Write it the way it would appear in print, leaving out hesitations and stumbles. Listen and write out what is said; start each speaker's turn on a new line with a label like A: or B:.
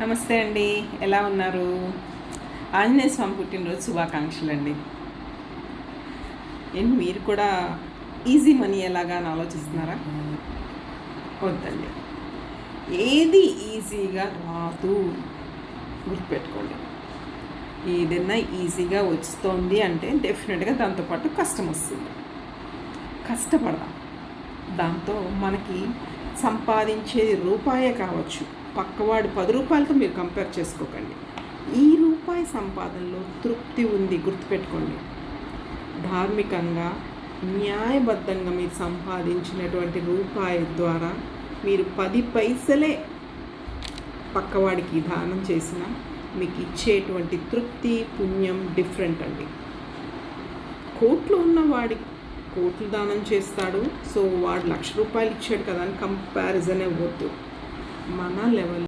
A: నమస్తే అండి, ఎలా ఉన్నారు? ఆంజనేయ స్వామి పుట్టినరోజు శుభాకాంక్షలు అండి. ఏంటి మీరు కూడా ఈజీ మనీ ఎలాగా అని ఆలోచిస్తున్నారా? వద్దండి, ఏది ఈజీగా రాదు. గుర్తుపెట్టుకోండి, ఏదైనా ఈజీగా వస్తుంది అంటే డెఫినెట్గా దాంతోపాటు కష్టం వస్తుంది. కష్టపడదాం. దాంతో మనకి సంపాదించేది రూపాయే కావచ్చు, పక్కవాడు 10 రూపాయలతో మీరు కంపేర్ చేసుకోకండి. ఈ రూపాయి సంపాదనలో తృప్తి ఉంది. గుర్తుపెట్టుకోండి, ధార్మికంగా న్యాయబద్ధంగా మీరు సంపాదించినటువంటి రూపాయి ద్వారా మీరు 10 పైసలే పక్కవాడికి దానం చేసినా మీకు ఇచ్చేటువంటి తృప్తి పుణ్యం డిఫరెంట్ అండి. కోట్లు ఉన్నవాడి కోట్లు దానం చేస్తాడు, సో వాడు 1,00,000 రూపాయలు ఇచ్చాడు కదా అని కంపారిజన్ అవ్వద్దు. మన లెవెల్